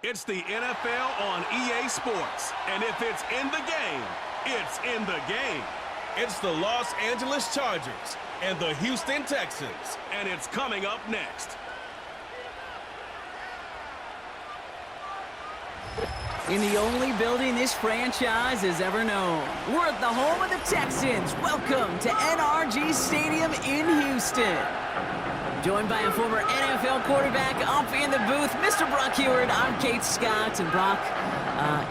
It's the NFL on EA Sports, and if it's in the game, it's in the game. It's the Los Angeles Chargers and the Houston Texans, and it's coming up next. In the only building this franchise has ever known, we're at the home of the Texans. Welcome to NRG Stadium in Houston. Joined by a former NFL quarterback up in the booth, Mr. Brock Heward. I'm Kate Scott, and Brock,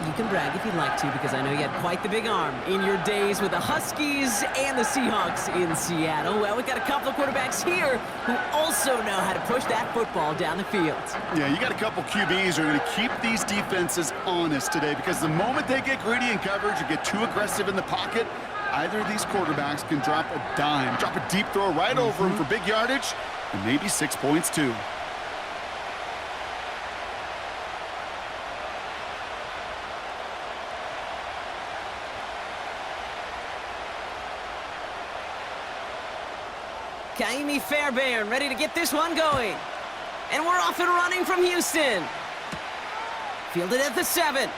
you can brag if you'd like to, because I know you had quite the big arm in your days with the Huskies and the Seahawks in Seattle. Well, we've got a couple of quarterbacks here who also know how to push that football down the field. Yeah, you got a couple QBs who are going to keep these defenses honest today, because the moment they get greedy in coverage or get too aggressive in the pocket, either of these quarterbacks can drop a dime, drop a deep throw right over him for big yardage, and maybe 6 points too. Kaimi Fairbairn ready to get this one going. And we're off and running from Houston. Fielded at the 7.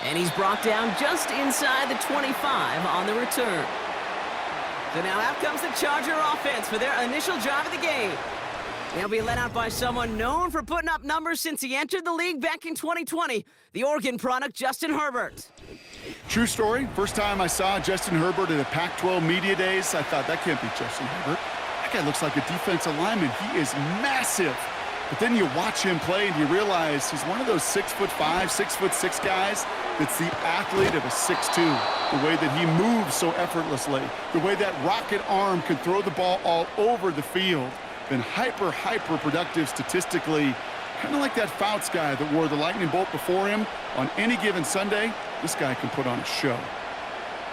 And he's brought down just inside the 25 on the return. So now out comes the Charger offense for their initial drive of the game. They'll be led out by someone known for putting up numbers since he entered the league back in 2020, the Oregon product, Justin Herbert. True story. First time I saw Justin Herbert at a Pac-12 media days, I thought, that can't be Justin Herbert. That guy looks like a defensive lineman. He is massive. But then you watch him play and you realize he's one of those 6'5", 6'6" guys that's the athlete of a 6'2". The way that he moves so effortlessly, the way that rocket arm can throw the ball all over the field. Been hyper productive statistically. Kind of like that Fouts guy that wore the lightning bolt before him. On any given Sunday, this guy can put on a show.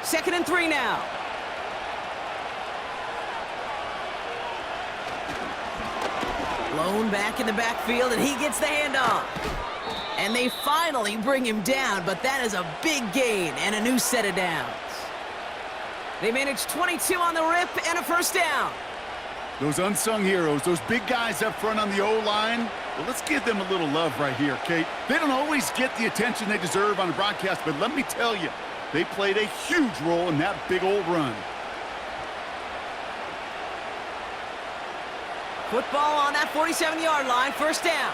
2nd and 3 now. Blown back in the backfield, and he gets the handoff. And they finally bring him down, but that is a big gain and a new set of downs. They manage 22 on the rip and a first down. Those unsung heroes, those big guys up front on the O-line, well, let's give them a little love right here, Kate. They don't always get the attention they deserve on the broadcast, but let me tell you, they played a huge role in that big old run. Football on that 47-yard line, first down.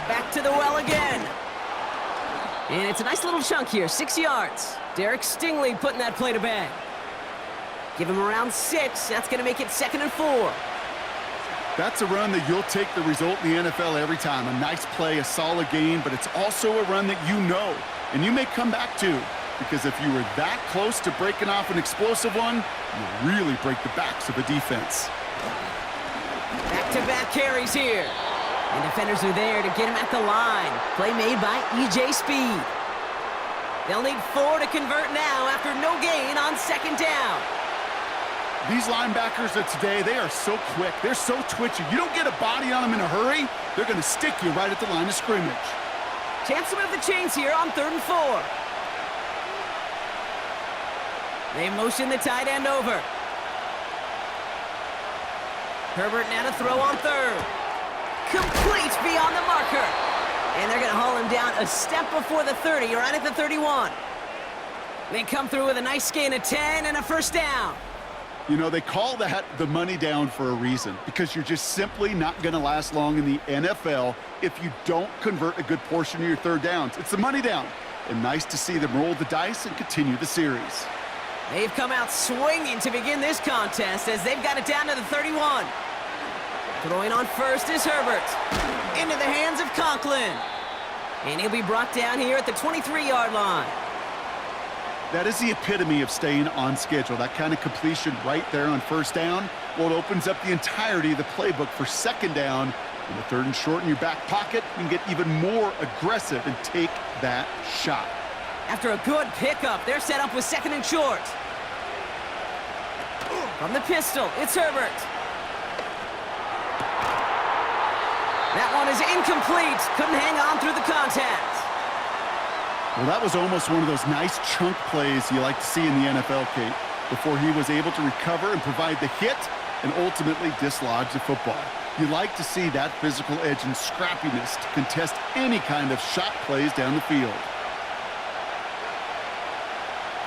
Back to the well again. And it's a nice little chunk here, 6 yards. Derek Stingley putting that play to bed. Give him around 6. That's going to make it 2nd and 4. That's a run that you'll take the result in the NFL every time. A nice play, a solid gain, but it's also a run that you know, and you may come back to. Because if you were that close to breaking off an explosive one, you really break the backs of a defense. Back-to-back carries here. And defenders are there to get him at the line. Play made by E.J. Speed. They'll need 4 to convert now after no gain on 2nd down. These linebackers of today, they are so quick. They're so twitchy. You don't get a body on them in a hurry, they're going to stick you right at the line of scrimmage. Chance to move the chains here on 3rd and 4. They motion the tight end over. Herbert now to throw on 3rd. Complete beyond the marker. And they're going to haul him down a step before the 30, right at the 31. They come through with a nice gain of 10 and a first down. You know, they call that the money down for a reason, because you're just simply not going to last long in the NFL if you don't convert a good portion of your 3rd downs. It's the money down. And nice to see them roll the dice and continue the series. They've come out swinging to begin this contest as they've got it down to the 31. Throwing on first is Herbert. Into the hands of Conklin. And he'll be brought down here at the 23-yard line. That is the epitome of staying on schedule. That kind of completion right there on 1st down. Well, it opens up the entirety of the playbook for 2nd down. In the 3rd and short in your back pocket, you can get even more aggressive and take that shot. After a good pickup, they're set up with 2nd and short. From the pistol, it's Herbert. That one is incomplete. Couldn't hang on through the contact. Well, that was almost one of those nice chunk plays you like to see in the NFL, Kate. before he was able to recover and provide the hit and ultimately dislodge the football. You like to see that physical edge and scrappiness to contest any kind of shot plays down the field.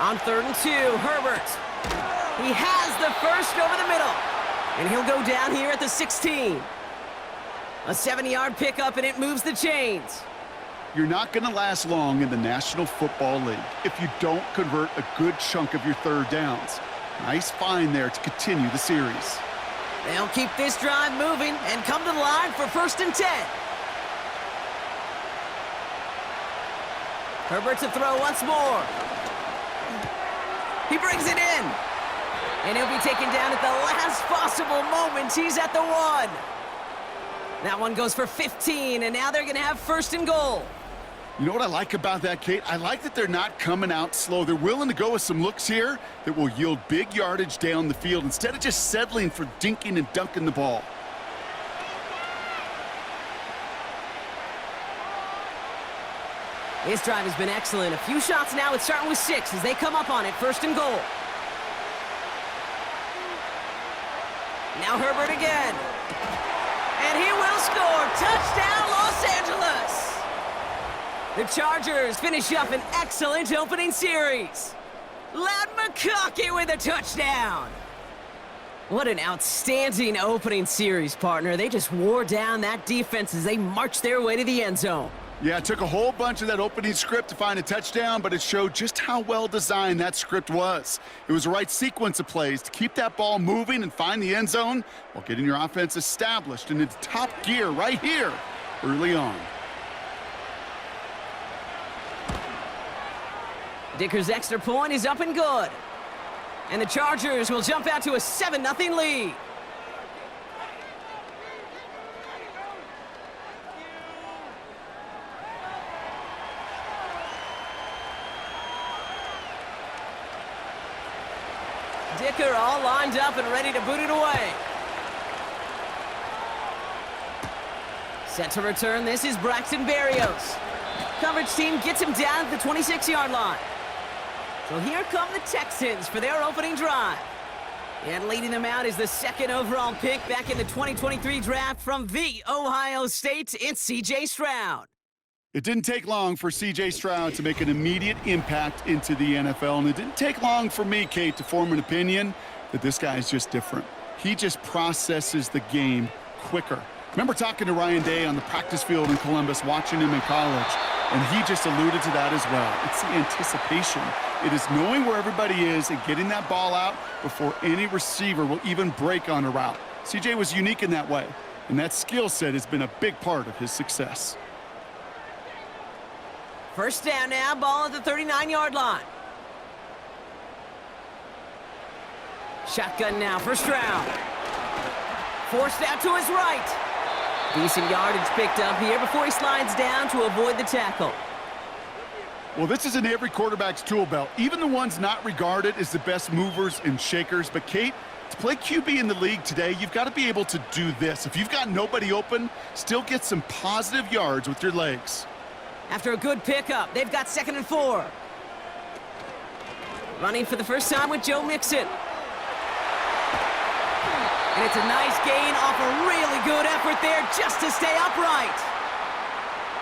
On 3rd and 2, Herbert. He has the first over the middle. And he'll go down here at the 16. A 7-yard pickup, and it moves the chains. You're not going to last long in the National Football League if you don't convert a good chunk of your third downs. Nice find there to continue the series. They'll keep this drive moving and come to the line for 1st and 10. Herbert to throw once more. He brings it in. And he'll be taken down at the last possible moment. He's at the 1. That one goes for 15, and now they're going to have 1st and goal. You know what I like about that, Kate? I like that they're not coming out slow. They're willing to go with some looks here that will yield big yardage down the field instead of just settling for dinking and dunking the ball. This drive has been excellent. A few shots now. It's starting with 6 as they come up on it. 1st and goal. Now Herbert again. And he will score. Touchdown, Los Angeles. The Chargers finish up an excellent opening series. Loud McConkey with a touchdown. What an outstanding opening series, partner. They just wore down that defense as they marched their way to the end zone. Yeah, it took a whole bunch of that opening script to find a touchdown, but it showed just how well designed that script was. It was the right sequence of plays to keep that ball moving and find the end zone while getting your offense established and into top gear right here early on. Dicker's extra point is up and good. And the Chargers will jump out to a 7-0 lead. Dicker all lined up and ready to boot it away. Set to return, this is Braxton Berrios. Coverage team gets him down at the 26-yard line. So here come the Texans for their opening drive. And leading them out is the 2nd overall pick back in the 2023 draft from the Ohio State. It's C.J. Stroud. It didn't take long for C.J. Stroud to make an immediate impact into the NFL, and it didn't take long for me, Kate, to form an opinion that this guy is just different. He just processes the game quicker. Remember talking to Ryan Day on the practice field in Columbus, watching him in college, and he just alluded to that as well. It's the anticipation. It is knowing where everybody is and getting that ball out before any receiver will even break on a route. C.J. was unique in that way, and that skill set has been a big part of his success. 1st down now, ball at the 39-yard line. Shotgun now for Stroud. Forced out to his right. Decent yardage picked up here before he slides down to avoid the tackle. Well, this is in every quarterback's tool belt, even the ones not regarded as the best movers and shakers. But, Kate, to play QB in the league today, you've got to be able to do this. If you've got nobody open, still get some positive yards with your legs. After a good pickup, they've got 2nd and 4. Running for the first time with Joe Mixon. And it's a nice gain off a really good effort there just to stay upright.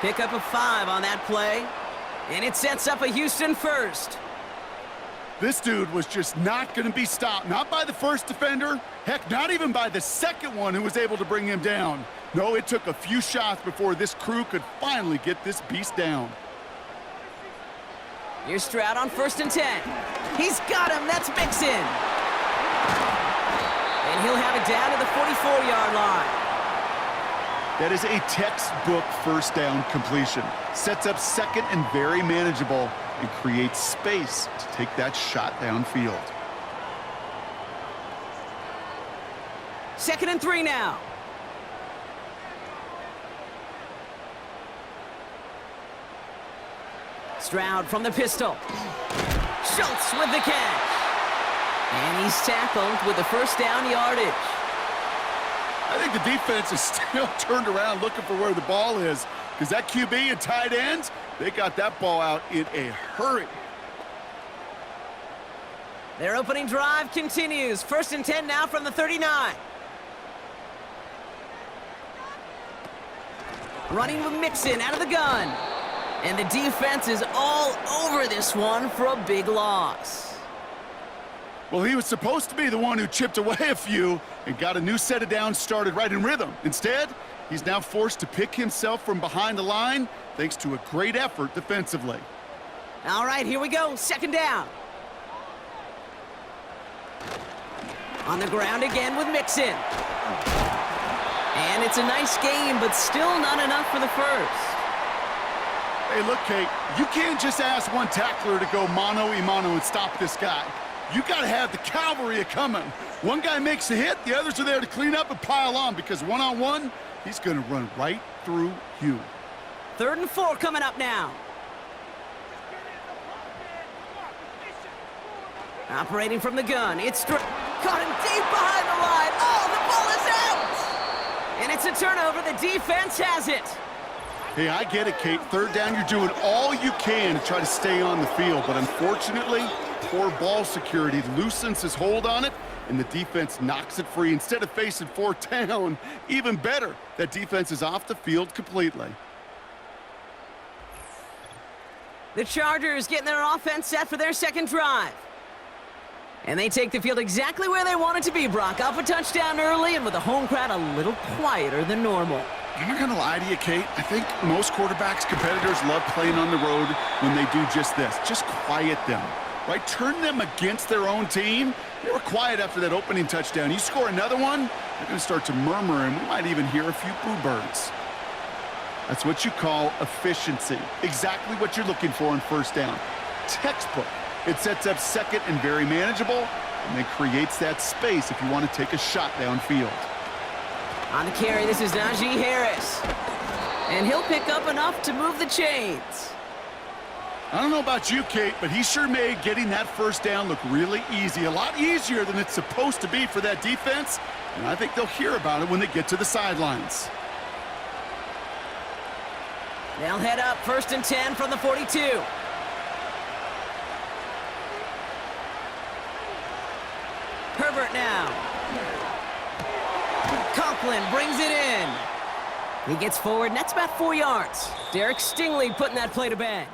Pickup of 5 on that play. And it sets up a Houston 1st. This dude was just not going to be stopped. Not by the first defender. Heck, not even by the second one who was able to bring him down. No, it took a few shots before this crew could finally get this beast down. Here's Stroud on 1st and 10. He's got him. That's Mixon. And he'll have it down to the 44-yard line. That is a textbook 1st down completion. Sets up 2nd and very manageable and creates space to take that shot downfield. 2nd and 3 now. Stroud from the pistol. Schultz with the catch. And he's tackled with the 1st down yardage. I think the defense is still turned around looking for where the ball is, because that QB and tight ends, they got that ball out in a hurry. Their opening drive continues. 1st and 10 now from the 39. Running with Mixon out of the gun. And the defense is all over this one for a big loss. Well, he was supposed to be the one who chipped away a few and got a new set of downs started right in rhythm. Instead, he's now forced to pick himself from behind the line thanks to a great effort defensively. All right, here we go. 2nd down. On the ground again with Mixon. And it's a nice game, but still not enough for the first. Hey, look, Kate, you can't just ask one tackler to go mano-a-mano and stop this guy. You got to have the cavalry coming. One guy makes a hit, the others are there to clean up and pile on because one-on-one, he's going to run right through you. 3rd and 4 coming up now. Operating from the gun, it's caught him deep behind the line. Oh, the ball is out! And it's a turnover. The defense has it. Hey, I get it, Kate. 3rd down, you're doing all you can to try to stay on the field. But unfortunately, poor ball security loosens his hold on it, and the defense knocks it free. Instead of facing 4th down, even better, that defense is off the field completely. The Chargers getting their offense set for their 2nd drive. And they take the field exactly where they want it to be, Brock. Up a touchdown early and with the home crowd a little quieter than normal. I'm not going to lie to you, Kate. I think most quarterbacks, competitors love playing on the road when they do just this. Just quiet them, right? Turn them against their own team. They were quiet after that opening touchdown. You score another one, they're going to start to murmur, and we might even hear a few boo birds. That's what you call efficiency. Exactly what you're looking for on 1st down. Textbook. It sets up 2nd and very manageable, and then creates that space if you want to take a shot downfield. On the carry, this is Najee Harris. And he'll pick up enough to move the chains. I don't know about you, Kate, but he sure made getting that 1st down look really easy. A lot easier than it's supposed to be for that defense, and I think they'll hear about it when they get to the sidelines. They'll head up 1st and 10 from the 42. Herbert now. Conklin brings it in. He gets forward, and that's about 4 yards. Derek Stingley putting that play to bed.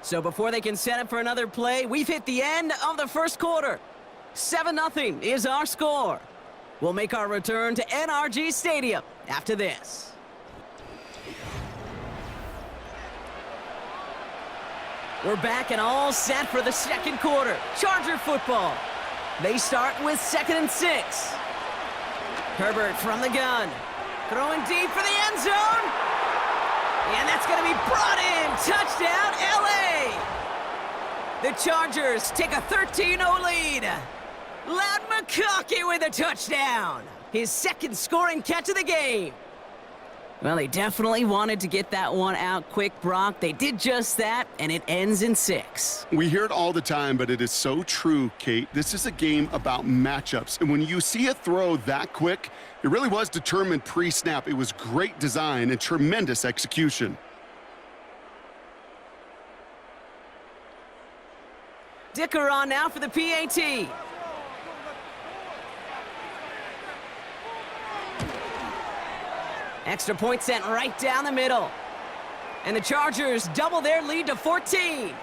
So before they can set up for another play, we've hit the end of the 1st quarter. 7-0 is our score. We'll make our return to NRG Stadium after this. We're back and all set for the 2nd quarter. Charger football. They start with 2nd and 6. Herbert from the gun. Throwing deep for the end zone. And that's going to be brought in. Touchdown, LA. The Chargers take a 13-0 lead. Loud McConkey with a touchdown. His 2nd scoring catch of the game. Well, they definitely wanted to get that one out quick, Brock. They did just that, and it ends in 6. We hear it all the time, but it is so true, Kate. This is a game about matchups. And when you see a throw that quick, it really was determined pre-snap. It was great design and tremendous execution. Dicker on now for the PAT. Extra point sent right down the middle. And the Chargers double their lead to 14.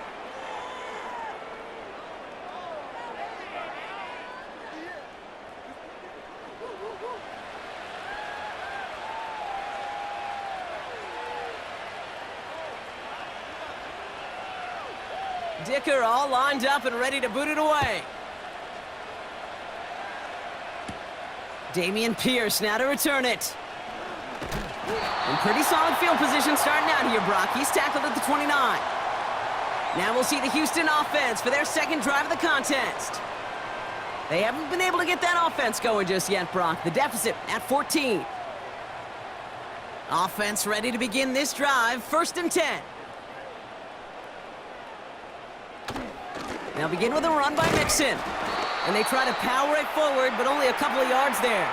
Dicker all lined up and ready to boot it away. Damian Pierce now to return it. And pretty solid field position starting out here, Brock. He's tackled at the 29. Now we'll see the Houston offense for their 2nd drive of the contest. They haven't been able to get that offense going just yet, Brock. The deficit at 14. Offense ready to begin this drive. 1st and 10. Now begin with a run by Mixon. And they try to power it forward, but only a couple of yards there.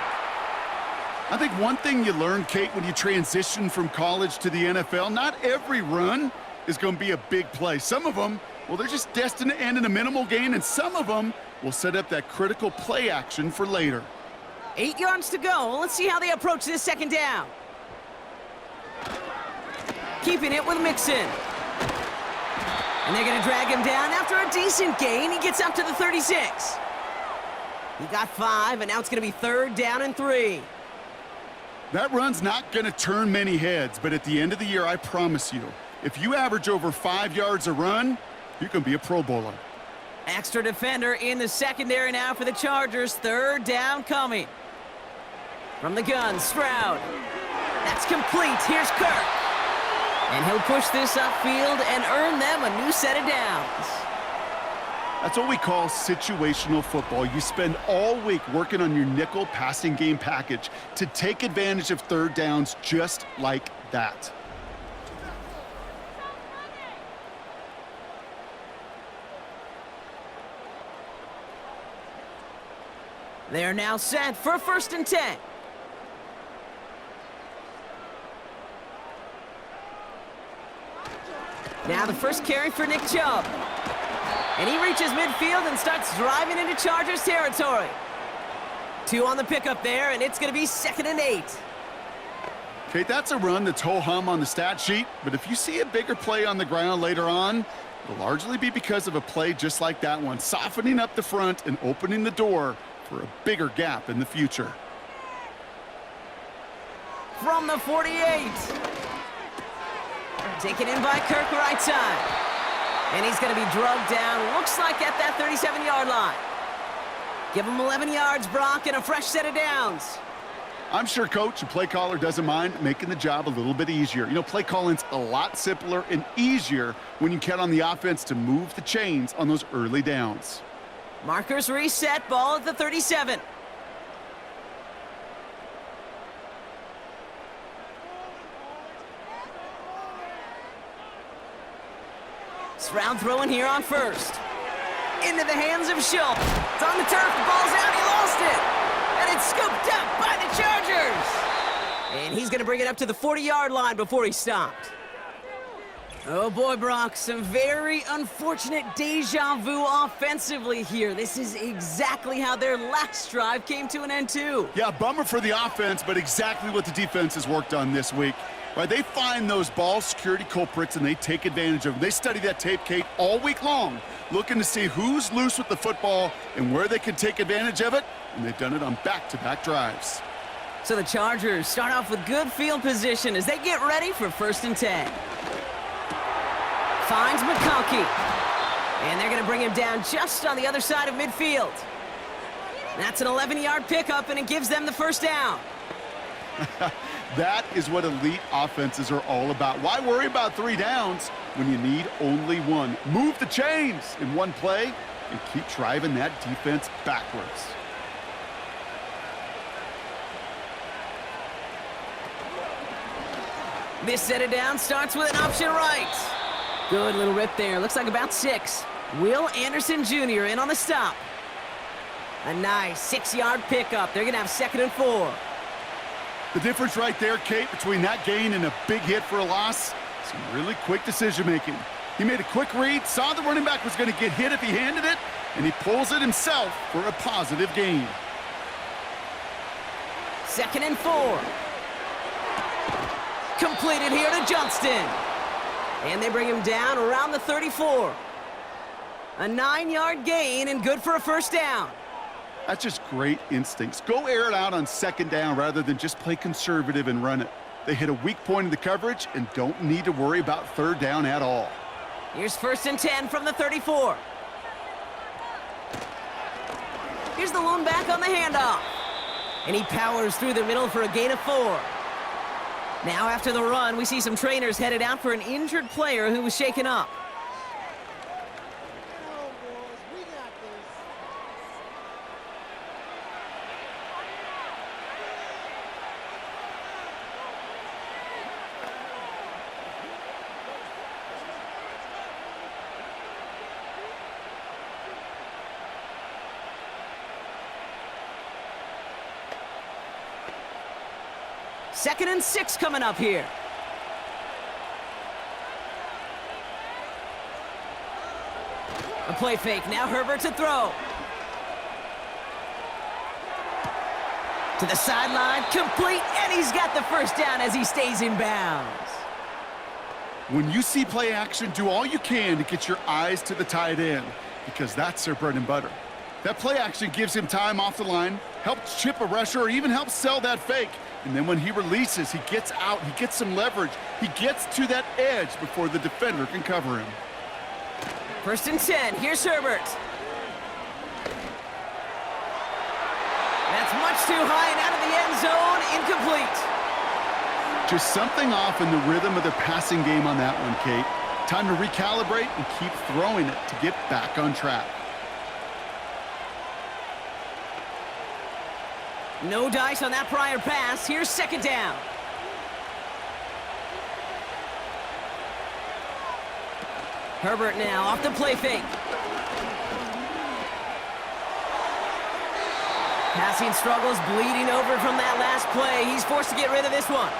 I think one thing you learn, Kate, when you transition from college to the NFL, not every run is going to be a big play. Some of them Well, they're just destined to end in a minimal gain, and some of them will set up that critical play action for later. 8 yards to go. Let's see how they approach this second down. Keeping it with Mixon. And they're going to drag him down after a decent gain. He gets up to the 36. He got 5, and now it's going to be 3rd down and 3. That run's not going to turn many heads, but at the end of the year, I promise you, if you average over 5 yards a run, you can be a Pro Bowler. Extra defender in the secondary now for the Chargers. 3rd down coming. From the gun, Stroud. That's complete. Here's Kirk. And he'll push this upfield and earn them a new set of downs. That's what we call situational football. You spend all week working on your nickel passing game package to take advantage of 3rd downs just like that. They're now set for 1st and 10. Now the first carry for Nick Chubb. And he reaches midfield and starts driving into Chargers territory. 2 on the pickup there, and it's going to be 2nd and 8. Okay, that's a run that's ho-hum on the stat sheet, but if you see a bigger play on the ground later on, it'll largely be because of a play just like that one, softening up the front and opening the door for a bigger gap in the future. From the 48. Taken in by Kirk right side. And he's going to be drugged down, looks like at that 37-yard line. Give him 11 yards, Brock, and a fresh set of downs. I'm sure coach and play caller doesn't mind making the job a little bit easier. You know, play calling's a lot simpler and easier when you count on the offense to move the chains on those early downs. Markers reset, ball at the 37. Stroud throwing here on 1st. Into the hands of Schultz. It's on the turf, the ball's out, he lost it. And it's scooped up by the Chargers. And he's going to bring it up to the 40-yard line before he stopped. Oh boy, Brock, some very unfortunate deja vu offensively here. This is exactly how their last drive came to an end too. Yeah, bummer for the offense, but exactly what the defense has worked on this week. Right, they find those ball security culprits and they take advantage of them. They study that tape, Kate, all week long, looking to see who's loose with the football and where they can take advantage of it, and they've done it on back-to-back drives. So the Chargers start off with good field position as they get ready for 1st and 10. Finds McConkey. And they're going to bring him down just on the other side of midfield. That's an 11-yard pickup, and it gives them the 1st down. That is what elite offenses are all about. Why worry about 3 downs when you need only 1? Move the chains in one play and keep driving that defense backwards. This set of downs starts with an option right. Good little rip there. Looks like about 6. Will Anderson Jr. in on the stop. A nice 6-yard pickup. They're going to have 2nd and 4. The difference right there, Kate, between that gain and a big hit for a loss, some really quick decision-making. He made a quick read, saw the running back was going to get hit if he handed it, and he pulls it himself for a positive gain. 2nd and 4. Completed here to Johnston. And they bring him down around the 34. A 9-yard gain and good for a 1st down. That's just great instincts. Go air it out on 2nd down rather than just play conservative and run it. They hit a weak point in the coverage and don't need to worry about 3rd down at all. Here's 1st and 10 from the 34. Here's the lone back on the handoff. And he powers through the middle for a gain of 4. Now after the run, we see some trainers headed out for an injured player who was shaken up. Second and 6 coming up here. play fake. Now Herbert to throw. To the sideline, complete, and he's got the first down as he stays in bounds. When you see play action, do all you can to get your eyes to the tight end, because that's their bread and butter. That play action gives him time off the line, helps chip a rusher, or even helps sell that fake. And then when he releases, he gets out, he gets some leverage. He gets to that edge before the defender can cover him. 1st and 10, here's Herbert. That's much too high and out of the end zone, incomplete. Just something off in the rhythm of the passing game on that one, Kate. Time to recalibrate and keep throwing it to get back on track. No dice on that prior pass. Here's 2nd down. Herbert now off the play fake. Passing struggles, bleeding over from that last play. He's forced to get rid of this one.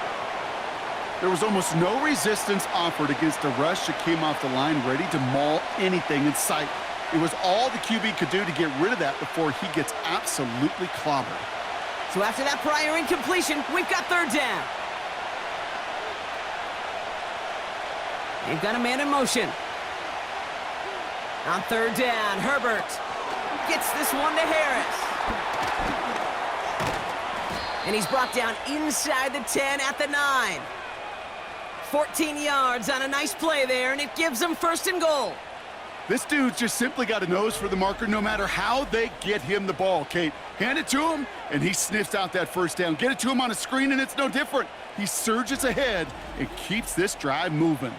There was almost no resistance offered against a rush that came off the line ready to maul anything in sight. It was all the QB could do to get rid of that before he gets absolutely clobbered. So after that prior incompletion, we've got 3rd down. They've got a man in motion. On 3rd down, Herbert gets this one to Harris. And he's brought down inside the 10 at the 9. 14 yards on a nice play there, and it gives them 1st and goal. This dude's just simply got a nose for the marker no matter how they get him the ball, Kate. Hand it to him, and he sniffs out that 1st down. Get it to him on a screen, and it's no different. He surges ahead and keeps this drive moving.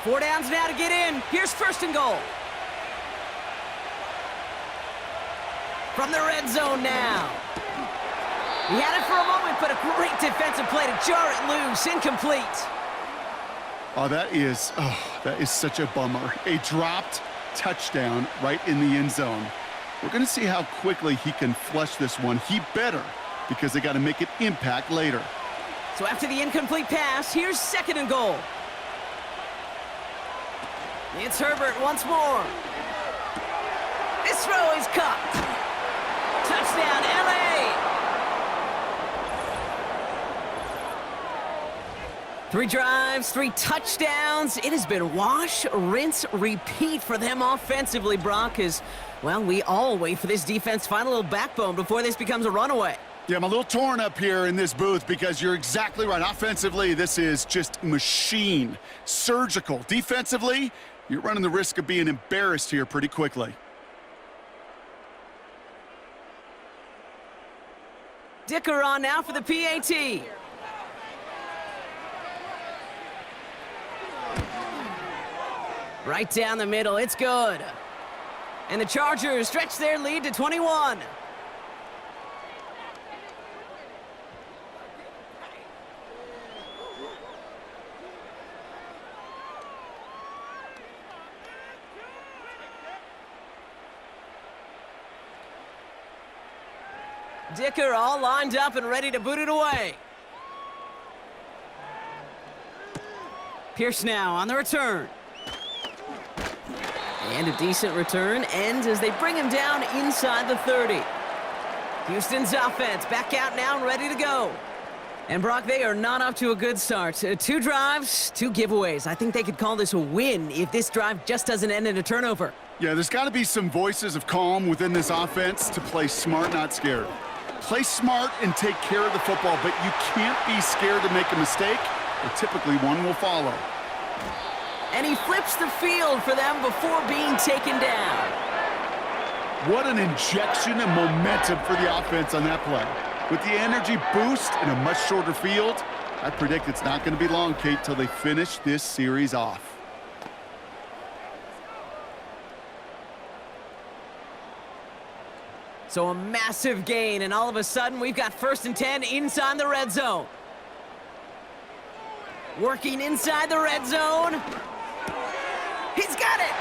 4 downs now to get in. Here's 1st and goal. From the red zone now. He had it for a moment, but a great defensive play to jar it loose. Incomplete. Oh, that is such a bummer. A dropped touchdown right in the end zone. We're going to see how quickly he can flush this one. He better, because they got to make it impact later. So after the incomplete pass, here's 2nd and goal. It's Herbert once more. This throw is caught. Touchdown, LA! 3 drives, 3 touchdowns. It has been wash, rinse, repeat for them offensively, Brock, as, well, we all wait for this defense to find a little backbone before this becomes a runaway. Yeah, I'm a little torn up here in this booth because you're exactly right. Offensively, this is just machine. Surgical. Defensively, you're running the risk of being embarrassed here pretty quickly. Dicker on now for the PAT. Right down the middle, it's good. And the Chargers stretch their lead to 21. Dicker all lined up and ready to boot it away. Pierce now on the return. And a decent return ends as they bring him down inside the 30. Houston's offense back out now and ready to go. And Brock, they are not off to a good start. 2 drives, 2 giveaways. I think they could call this a win if this drive just doesn't end in a turnover. Yeah, there's got to be some voices of calm within this offense to play smart, not scared. Play smart and take care of the football, but you can't be scared to make a mistake, or typically one will follow. And he flips the field for them before being taken down. What an injection of momentum for the offense on that play. With the energy boost in a much shorter field, I predict it's not going to be long, Kate, till they finish this series off. So a massive gain, and all of a sudden we've got 1st and 10 inside the red zone. Working inside the red zone. He's got it!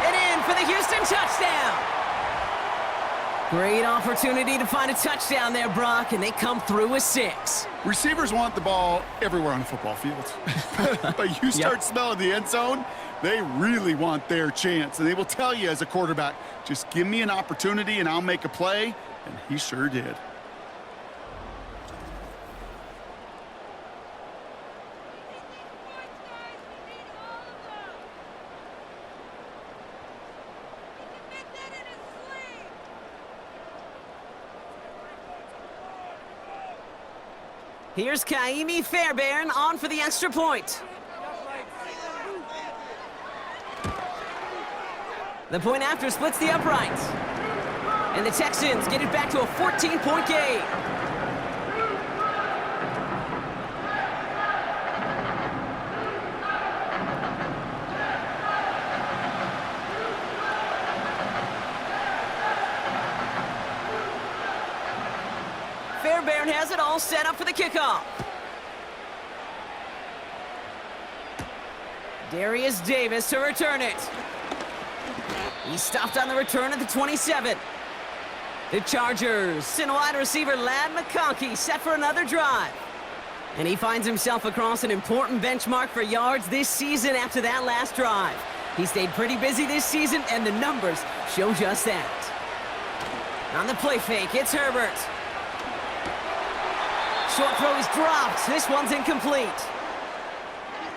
And in for the Houston touchdown. Great opportunity to find a touchdown there, Brock, and they come through with 6. Receivers want the ball everywhere on the football field. But you start smelling the end zone, they really want their chance. And they will tell you as a quarterback, just give me an opportunity and I'll make a play. And he sure did. Here's Kaimi Fairbairn on for the extra point. The point after splits the uprights. And the Texans get it back to a 14-point game. Fairbairn has it all set up for the kickoff. Darius Davis to return it. He stopped on the return at the 27. The Chargers send wide receiver Ladd McConkey set for another drive. And he finds himself across an important benchmark for yards this season after that last drive. He stayed pretty busy this season, and the numbers show just that. On the play fake, it's Herbert. Short throw is dropped. This one's incomplete.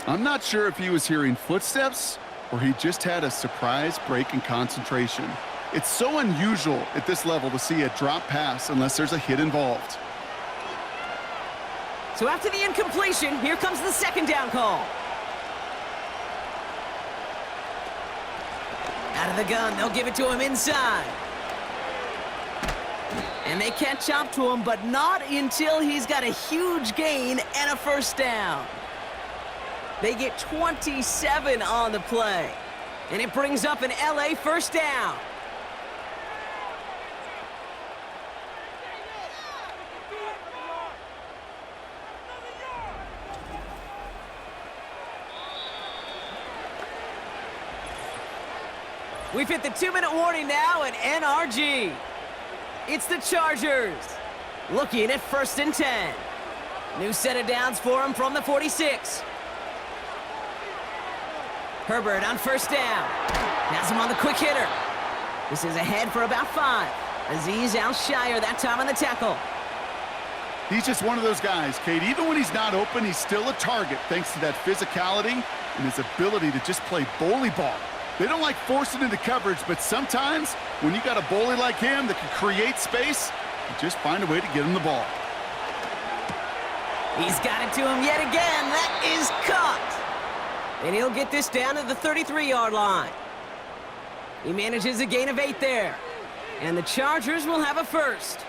I'm not sure if he was hearing footsteps or he just had a surprise break in concentration. It's so unusual at this level to see a drop pass unless there's a hit involved. So after the incompletion, here comes the second down call. Out of the gun, they'll give it to him inside. And they catch up to him, but not until he's got a huge gain and a first down. They get 27 on the play. And it brings up an LA first down. We've hit the 2-minute warning now at NRG. It's the Chargers, looking at 1st and 10. New set of downs for him from the 46. Herbert on first down. Has him on the quick hitter. This is ahead for about 5. Azeez Al-Shire that time on the tackle. He's just one of those guys, Kate. Even when he's not open, he's still a target thanks to that physicality and his ability to just play bully ball. They don't like forcing into coverage, but sometimes when you got a bully like him that can create space, you just find a way to get him the ball. He's got it to him yet again. That is caught. And he'll get this down to the 33-yard line. He manages a gain of 8 there. And the Chargers will have a first.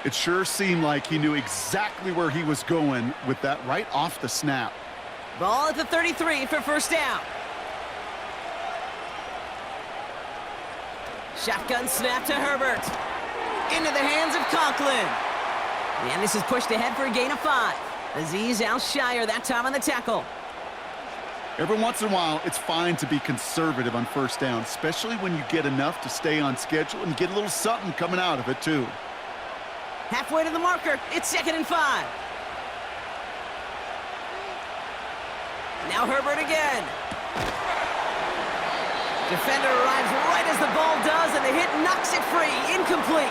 It sure seemed like he knew exactly where he was going with that right off the snap. Ball at the 33 for first down. Shotgun snap to Herbert. Into the hands of Conklin. And this is pushed ahead for a gain of 5. Azeez Al-Shire that time on the tackle. Every once in a while, it's fine to be conservative on first down, especially when you get enough to stay on schedule and get a little something coming out of it, too. Halfway to the marker, it's 2nd and 5. Now Herbert again. Defender arrives right as the ball does, and the hit knocks it free. Incomplete.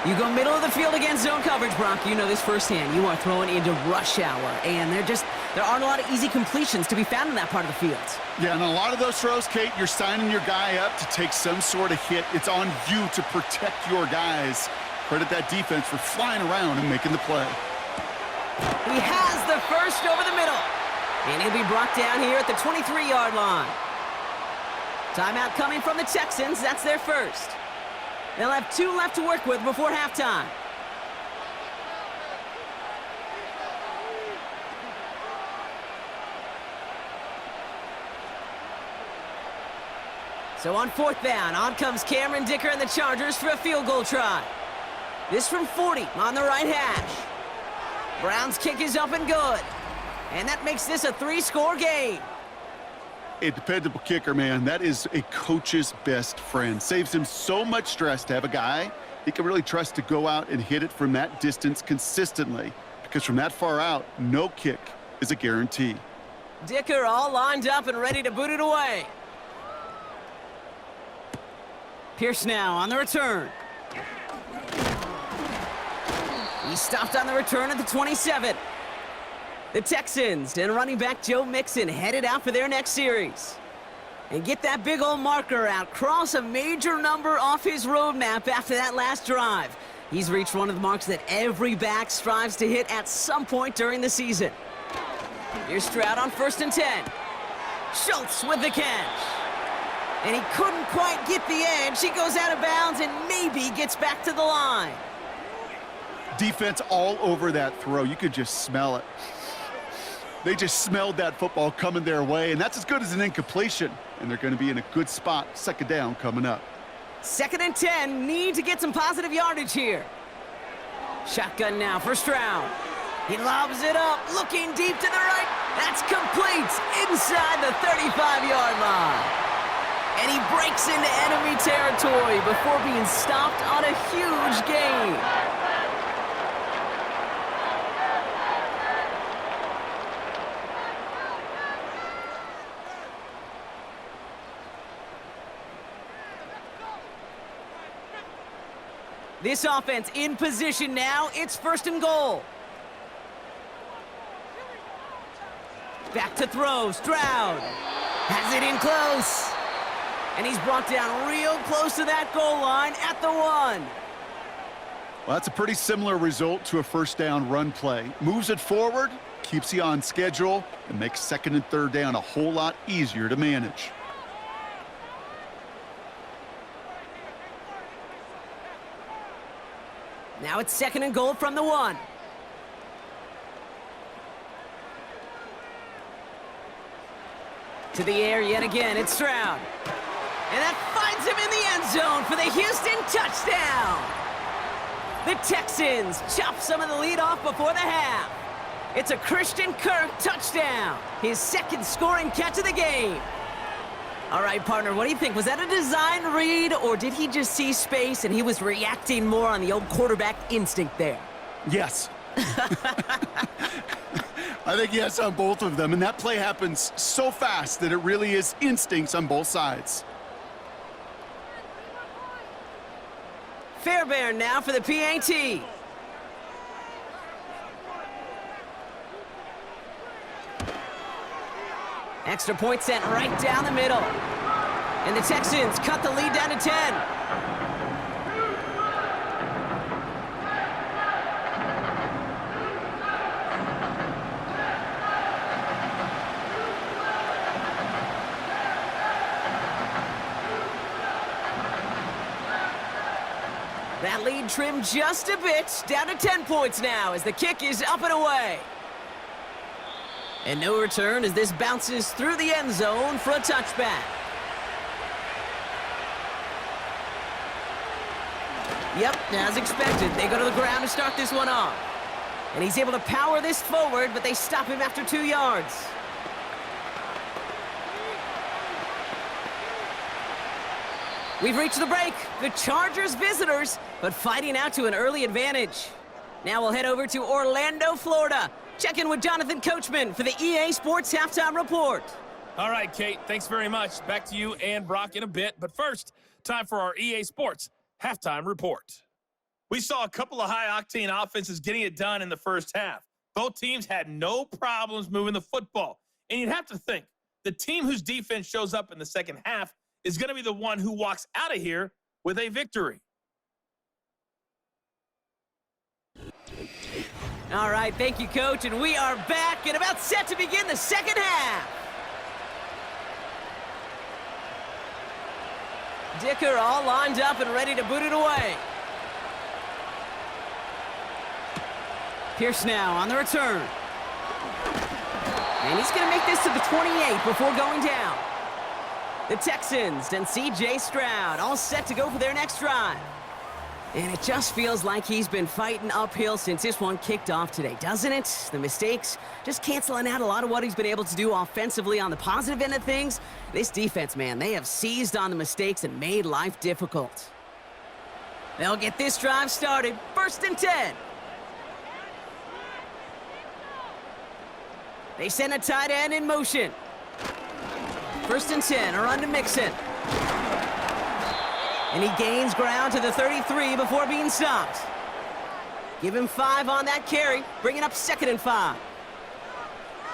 You go middle of the field against zone coverage, Brock. You know this firsthand. You are throwing into rush hour, and there aren't a lot of easy completions to be found in that part of the field. Yeah, and a lot of those throws, Kate, you're signing your guy up to take some sort of hit. It's on you to protect your guys. Credit that defense for flying around and making the play. He has the first over the middle, and he'll be brought down here at the 23-yard line. Timeout coming from the Texans. That's their first. They'll have 2 left to work with before halftime. So on 4th down, on comes Cameron Dicker and the Chargers for a field goal try. This from 40 on the right hash. Brown's kick is up and good. And that makes this a 3-score game. A dependable kicker, man. That is a coach's best friend. Saves him so much stress to have a guy he can really trust to go out and hit it from that distance consistently. Because from that far out, no kick is a guarantee. Dicker all lined up and ready to boot it away. Pierce now on the return. He stopped on the return at the 27. The Texans and running back Joe Mixon headed out for their next series. And get that big old marker out. Cross a major number off his roadmap after that last drive. He's reached one of the marks that every back strives to hit at some point during the season. Here's Stroud on 1st and 10. Schultz with the catch. And he couldn't quite get the edge. He goes out of bounds and maybe gets back to the line. Defense all over that throw. You could just smell it. They just smelled that football coming their way, and that's as good as an incompletion. And they're going to be in a good spot, 2nd down coming up. 2nd and 10, need to get some positive yardage here. Shotgun now for Stroud. He lobs it up, looking deep to the right. That's complete inside the 35-yard line. And he breaks into enemy territory before being stopped on a huge gain. This offense in position now. It's 1st and goal. Back to throw. Stroud has it in close. And he's brought down real close to that goal line at the 1. Well, that's a pretty similar result to a 1st down run play. Moves it forward, keeps you on schedule, and makes 2nd and 3rd down a whole lot easier to manage. Now it's 2nd and goal from the 1. To the air yet again, it's Stroud. And that finds him in the end zone for the Houston touchdown. The Texans chop some of the lead off before the half. It's a Christian Kirk touchdown, his 2nd scoring catch of the game. All right, partner, what do you think? Was that a design read, or did he just see space and he was reacting more on the old quarterback instinct there? Yes. I think yes on both of them, and that play happens so fast that it really is instincts on both sides. Fairbairn now for the PAT. Extra point sent right down the middle. And the Texans cut the lead down to 10. That lead trimmed just a bit, down to 10 points now as the kick is up and away. And no return as this bounces through the end zone for a touchback. Yep, as expected, they go to the ground to start this one off. And he's able to power this forward, but they stop him after 2 yards. We've reached the break. The Chargers visitors, but fighting out to an early advantage. Now we'll head over to Orlando, Florida. Check in with Jonathan Coachman for the EA Sports Halftime Report. All right, Kate, thanks very much. Back to you and Brock in a bit. But first, time for our EA Sports Halftime Report. We saw a couple of high-octane offenses getting it done in the first half. Both teams had no problems moving the football. And you'd have to think, the team whose defense shows up in the second half is going to be the one who walks out of here with a victory. All right, thank you, Coach, and we are back and about set to begin the second half. Dicker all lined up and ready to boot it away. Pierce now on the return. And he's going to make this to the 28 before going down. The Texans and C.J. Stroud all set to go for their next drive. And it just feels like he's been fighting uphill since this one kicked off today, doesn't it? The mistakes just canceling out a lot of what he's been able to do offensively on the positive end of things. This defense, man, they have seized on the mistakes and made life difficult. They'll get this drive started. 1st and 10. They send a tight end in motion. 1st and 10, a run to Mixon. And he gains ground to the 33 before being stopped. Give him 5 on that carry, bringing up 2nd and 5.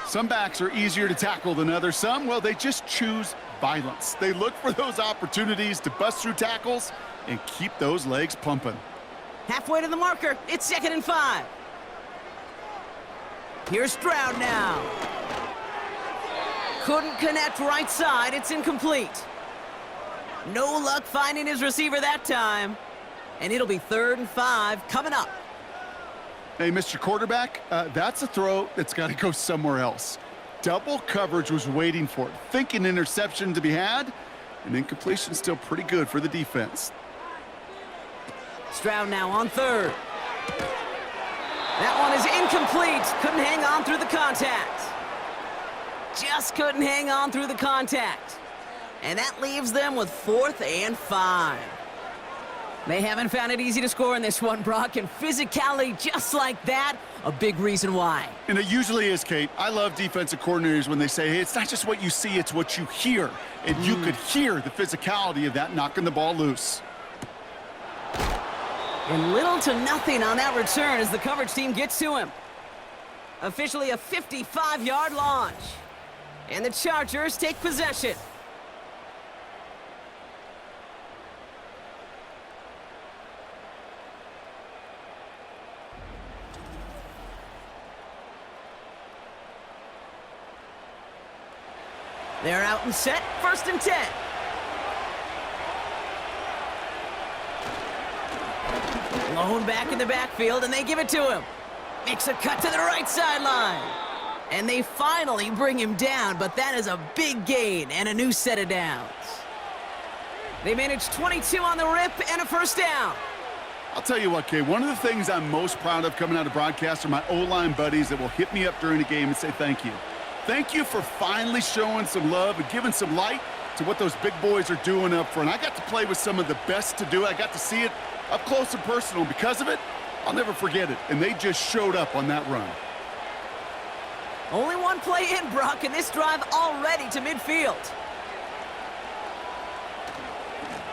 Some backs are easier to tackle than others. Some, well, they just choose violence. They look for those opportunities to bust through tackles and keep those legs pumping. Halfway to the marker, it's 2nd and 5. Here's Stroud now. Couldn't connect right side, it's incomplete. No luck finding his receiver that time. And it'll be 3rd and 5 coming up. Hey, Mr. Quarterback, that's a throw that's got to go somewhere else. Double coverage was waiting for it. Thinking interception to be had, and incompletion still pretty good for the defense. Stroud now on 3rd. That one is incomplete. Couldn't hang on through the contact. Just couldn't hang on through the contact. And that leaves them with 4th and 5. They haven't found it easy to score in this one, Brock, and physicality just like that, a big reason why. And it usually is, Kate. I love defensive coordinators when they say, hey, it's not just what you see, it's what you hear. And you could hear the physicality of that knocking the ball loose. And little to nothing on that return as the coverage team gets to him. Officially a 55-yard launch. And the Chargers take possession. They're out and set, 1st and 10. Lone back in the backfield, and they give it to him. Makes a cut to the right sideline. And they finally bring him down, but that is a big gain and a new set of downs. They managed 22 on the rip and a 1st down. I'll tell you what, Kate, one of the things I'm most proud of coming out of broadcast are my O-line buddies that will hit me up during the game and say thank you. Thank you for finally showing some love and giving some light to what those big boys are doing up front. I got to play with some of the best to do it. I got to see it up close and personal. Because of it, I'll never forget it. And they just showed up on that run. Only one play in, Brock, and this drive already to midfield.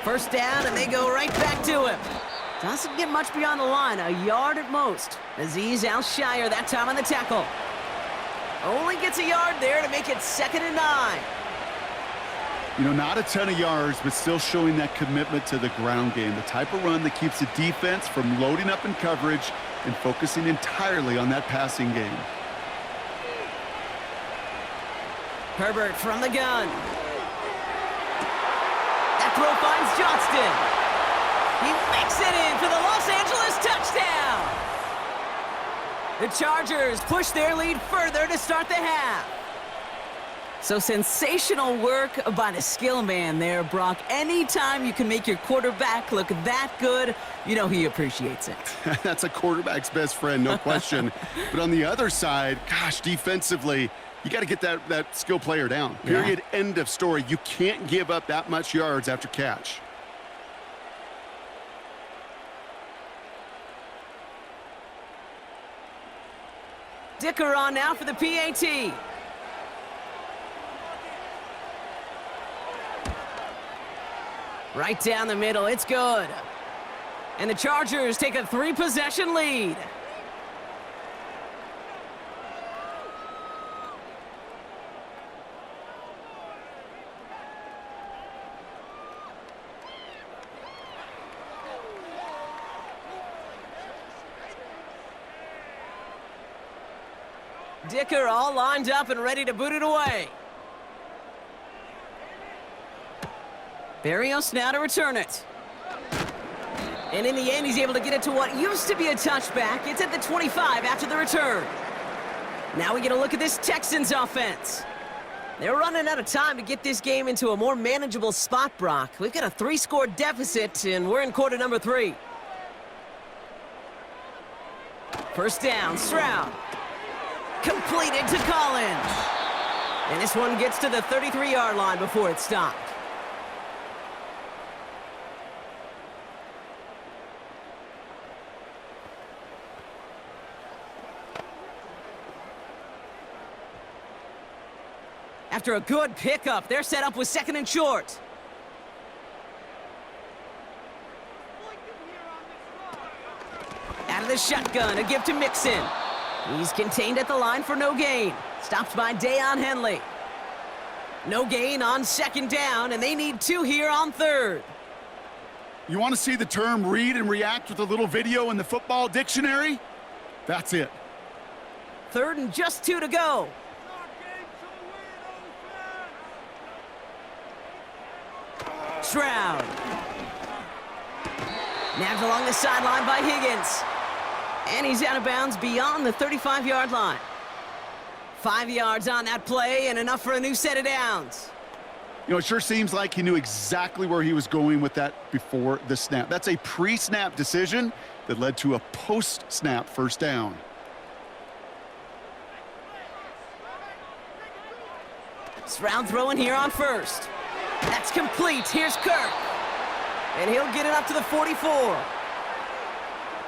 1st down, and they go right back to him. Doesn't get much beyond the line, a yard at most. Azeez Al-Shire that time on the tackle. Only gets a yard there to make it 2nd and 9. You know, not a ton of yards, but still showing that commitment to the ground game. The type of run that keeps the defense from loading up in coverage and focusing entirely on that passing game. Herbert from the gun. That throw finds Johnston. He makes it in for the Los Angeles touchdown. The Chargers push their lead further to start the half. So sensational work by the skill man there, Brock. Anytime you can make your quarterback look that good, you know he appreciates it. That's a quarterback's best friend, no question. But on the other side, gosh, defensively, you got to get that skill player down. Period. Yeah. End of story. You can't give up that much yards after catch. Dicker on now for the PAT. Right down the middle, it's good. And the Chargers take a 3-possession lead. Dicker all lined up and ready to boot it away. Barrios now to return it. And in the end, he's able to get it to what used to be a touchback. It's at the 25 after the return. Now we get a look at this Texans offense. They're running out of time to get this game into a more manageable spot, Brock. We've got a 3-score deficit, and we're in quarter number 3. First down, Stroud. Completed to Collins. And this one gets to the 33-yard line before it's stopped. After a good pickup, they're set up with second and short. Out of the shotgun, a give to Mixon. He's contained at the line for no gain. Stopped by Deion Henley. No gain on second down, and they need 2 here on third. You want to see the term read and react with a little video in the football dictionary? That's it. Third and just 2 to go. Stroud. Nabbed along the sideline by Higgins. And he's out of bounds beyond the 35-yard line. 5 yards on that play and enough for a new set of downs. You know, it sure seems like he knew exactly where he was going with that before the snap. That's a pre-snap decision that led to a post-snap first down. Stroud throwing here on first. That's complete. Here's Kirk. And he'll get it up to the 44.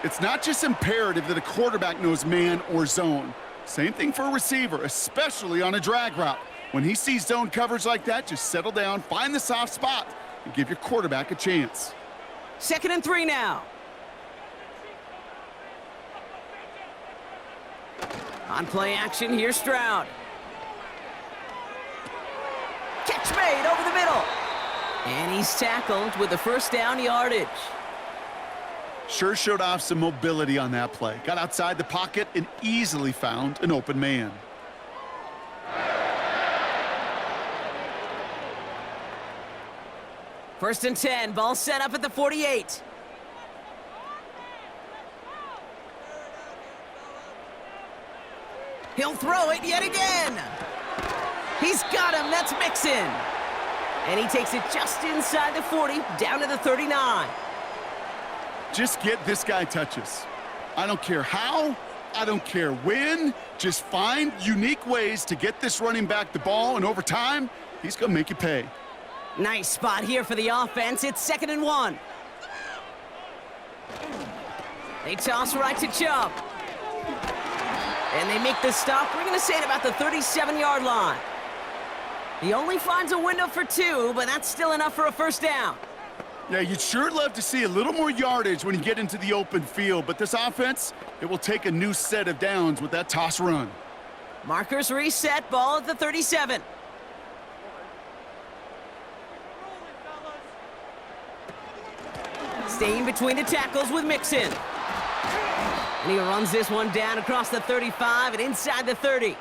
It's not just imperative that a quarterback knows man or zone. Same thing for a receiver, especially on a drag route. When he sees zone coverage like that, just settle down, find the soft spot, and give your quarterback a chance. 2nd and 3 now. On play action, here's Stroud. Catch made over the middle. And he's tackled with the first down yardage. Sure showed off some mobility on that play. Got outside the pocket and easily found an open man. First and 10, ball set up at the 48. He'll throw it yet again. He's got him, that's Mixon. And he takes it just inside the 40, down to the 39. Just get this guy touches. I don't care how, I don't care when. Just find unique ways to get this running back the ball, and over time, he's going to make you pay. Nice spot here for the offense. It's 2nd and 1. They toss right to Chubb. And they make the stop. We're going to say it about the 37-yard line. He only finds a window for 2, but that's still enough for a first down. Yeah, you'd sure love to see a little more yardage when you get into the open field, but this offense, it will take a new set of downs with that toss run. Markers reset, ball at the 37. Staying between the tackles with Mixon. And he runs this one down across the 35 and inside the 30.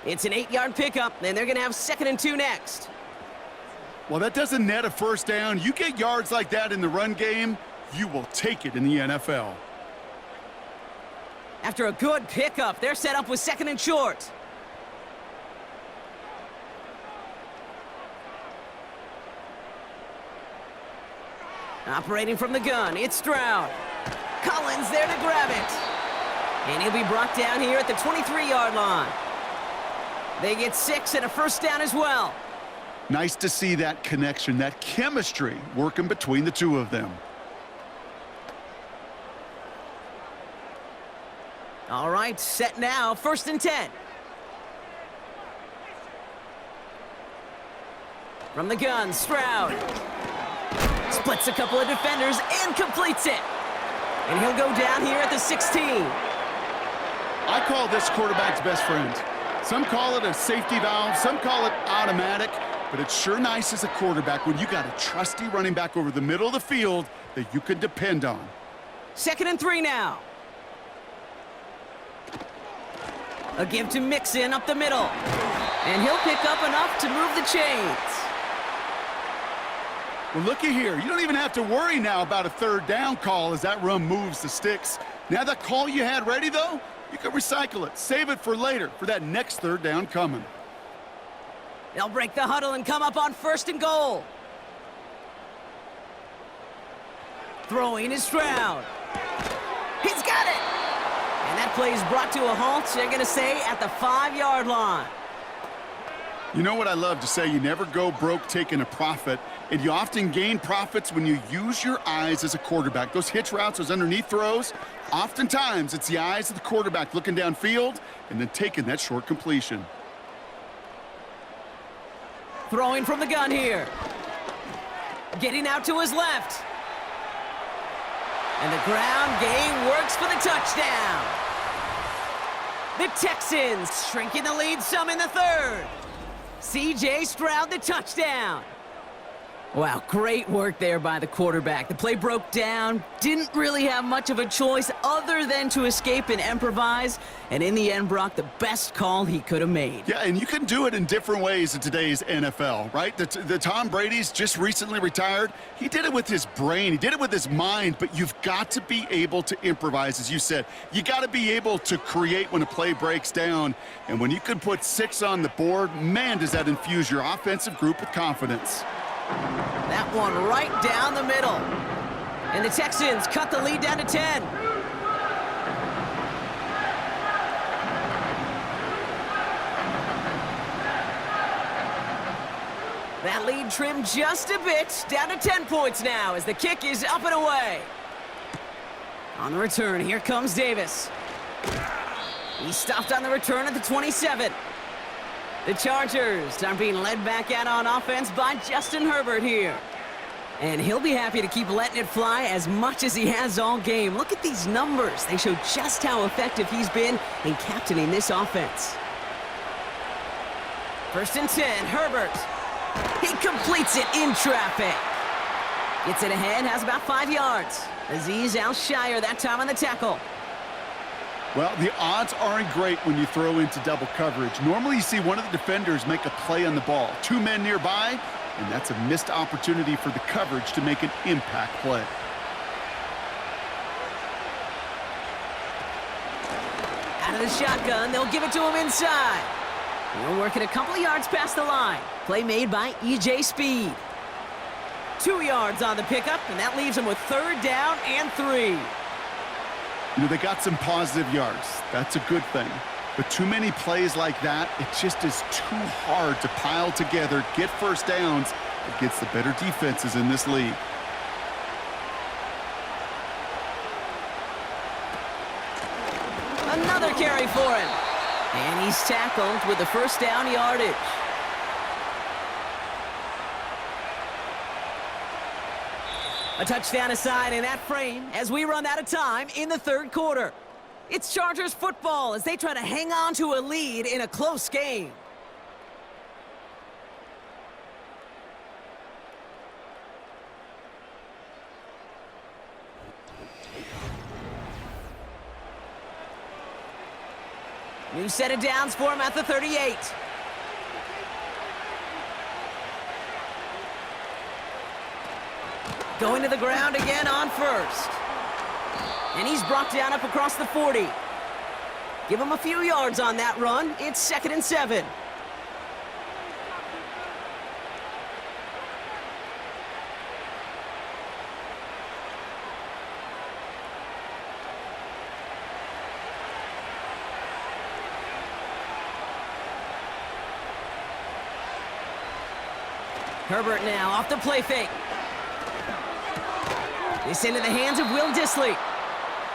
It's an 8-yard pickup, and they're going to have 2nd and 2 next. Well, that doesn't net a first down. You get yards like that in the run game, you will take it in the NFL. After a good pickup, they're set up with 2nd and short. Operating from the gun, it's Stroud. Collins there to grab it. And he'll be brought down here at the 23-yard line. They get 6 and a first down as well. Nice to see that connection, that chemistry working between the two of them. All right, set now, 1st and 10. From the gun, Stroud. Splits a couple of defenders and completes it. And he'll go down here at the 16. I call this quarterback's best friend. Some call it a safety valve, some call it automatic, but it's sure nice as a quarterback when you got a trusty running back over the middle of the field that you can depend on. 2nd and 3 now. A give to Mixon up the middle. And he'll pick up enough to move the chains. Well, looky here. You don't even have to worry now about a 3rd down call as that run moves the sticks. Now that call you had ready, though, you can recycle it. Save it for later, for that next 3rd down coming. They'll break the huddle and come up on 1st and goal. Throwing is Stroud. He's got it! that play is brought to a halt, they're going to say at the 5-yard line. You know what I love to say? You never go broke taking a profit, and you often gain profits when you use your eyes as a quarterback. Those hitch routes, those underneath throws, oftentimes it's the eyes of the quarterback looking downfield and then taking that short completion. Throwing from the gun here. Getting out to his left. And the ground game works for the touchdown. The Texans shrinking the lead some in the third. C.J. Stroud, the touchdown. Wow, great work there by the quarterback. The play broke down, didn't really have much of a choice other than to escape and improvise, and in the end, Brock, the best call he could have made. Yeah, and you can do it in different ways in today's NFL, right? The Tom Brady's just recently retired. He did it with his brain. He did it with his mind, but you've got to be able to improvise, as you said. You got to be able to create when a play breaks down, and when you can put 6 on the board, man, does that infuse your offensive group with confidence. That one right down the middle. And the Texans cut the lead down to 10. That lead trimmed just a bit, down to 10 points now as the kick is up and away. On the return, here comes Davis. He stopped on the return at the 27. The Chargers are being led back out on offense by Justin Herbert here. And he'll be happy to keep letting it fly as much as he has all game. Look at these numbers. They show just how effective he's been in captaining this offense. 1st and 10, Herbert. He completes it in traffic. Gets it ahead, has about 5 yards. Azeez Al-Shire that time on the tackle. Well, the odds aren't great when you throw into double coverage. Normally you see one of the defenders make a play on the ball. 2 men nearby, and that's a missed opportunity for the coverage to make an impact play. Out of the shotgun, they'll give it to him inside. We're working a couple of yards past the line. Play made by E.J. Speed. 2 yards on the pickup, and that leaves him with 3rd down and 3. You know, they got some positive yards. That's a good thing. But too many plays like that, it just is too hard to pile together, get first downs against the better defenses in this league. Another carry for him. And he's tackled with the 1st down yardage. A touchdown aside in that frame as we run out of time in the 3rd quarter. It's Chargers football as they try to hang on to a lead in a close game. New set of downs for him at the 38. Going to the ground again on 1st. And he's brought down up across the 40. Give him a few yards on that run. It's 2nd and 7. Herbert now off the play fake. It's into the hands of Will Dissly.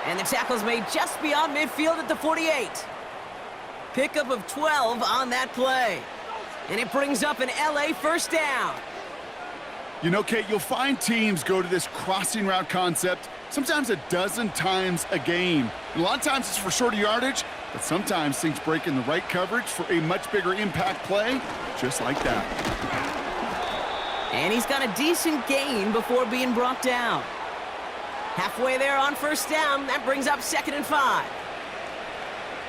And the tackle's made just beyond midfield at the 48. Pickup of 12 on that play. And it brings up an LA 1st down. You know, Kate, you'll find teams go to this crossing route concept sometimes a dozen times a game. And a lot of times it's for shorter yardage, but sometimes things break in the right coverage for a much bigger impact play, just like that. And he's got a decent gain before being brought down. Halfway there on 1st down, that brings up 2nd and 5.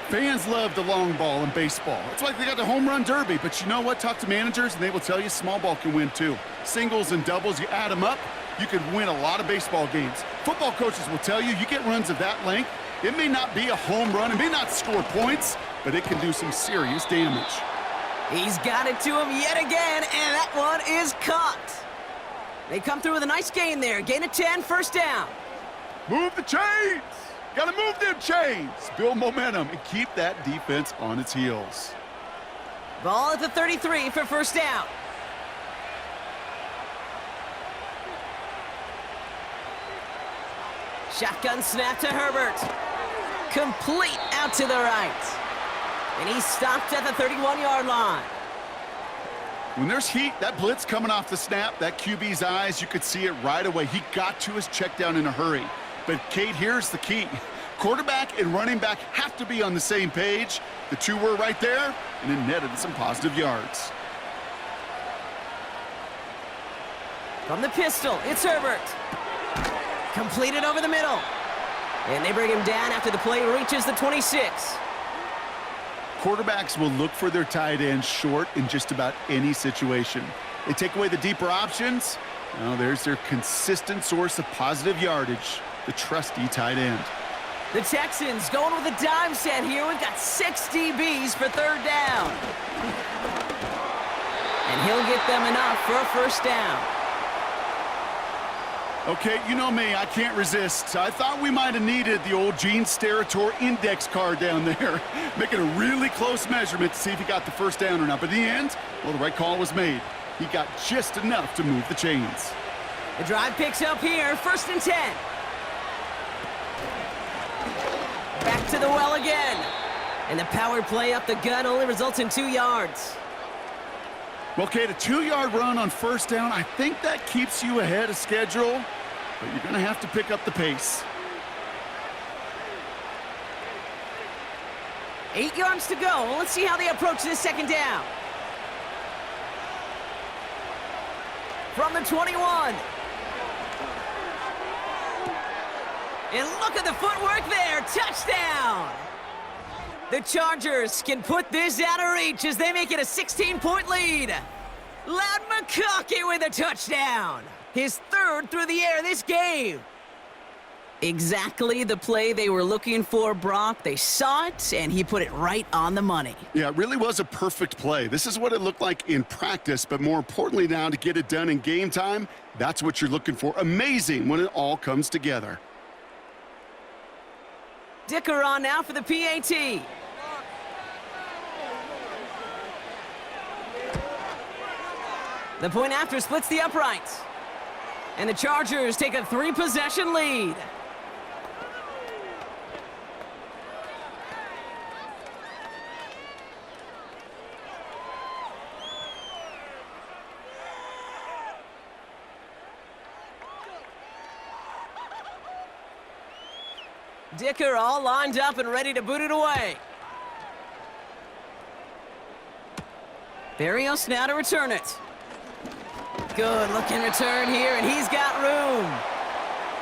Fans love the long ball in baseball. It's like they got the home run derby, but you know what? Talk to managers and they will tell you small ball can win too. Singles and doubles, you add them up, you could win a lot of baseball games. Football coaches will tell you, you get runs of that length, it may not be a home run, it may not score points, but it can do some serious damage. He's got it to him yet again, and that one is caught. They come through with a nice gain there. Gain of 10, 1st down. Move the chains! Got to move them chains, build momentum, and keep that defense on its heels. Ball at the 33 for first down. Shotgun snap to Herbert. Complete out to the right. And he's stopped at the 31-yard line. When there's heat, that blitz coming off the snap, that QB's eyes, you could see it right away. He got to his check down in a hurry. But, Kate, here's the key. Quarterback and running back have to be on the same page. The two were right there, and it netted some positive yards. From the pistol, it's Herbert. Completed over the middle. And they bring him down after the play reaches the 26. Quarterbacks will look for their tight end short in just about any situation. They take away the deeper options. Now there's their consistent source of positive yardage, the trusty tight end. The Texans going with a dime set here. We've got 6 DBs for third down. And he'll get them enough for a first down. Okay, you know me, I can't resist. I thought we might have needed the old Gene Steratore index card down there, making a really close measurement to see if he got the first down or not. But in the end, well, the right call was made. He got just enough to move the chains. The drive picks up here, 1st and 10. Back to the well again. And the power play up the gut only results in 2 yards. Well, Kate, a 2-yard run on first down, I think that keeps you ahead of schedule, but you're going to have to pick up the pace. 8 yards to go. Let's see how they approach this second down. From the 21. And look at the footwork there. Touchdown. The Chargers can put this out of reach as they make it a 16-point lead. Loud McConkey with a touchdown. His 3rd through the air this game. Exactly the play they were looking for, Brock. They saw it, and he put it right on the money. Yeah, it really was a perfect play. This is what it looked like in practice, but more importantly now to get it done in game time, that's what you're looking for. Amazing when it all comes together. Dicker on now for the PAT. The point after splits the uprights. And the Chargers take a 3-possession lead. Dicker all lined up and ready to boot it away. Barrios now to return it. Good looking return here, and he's got room.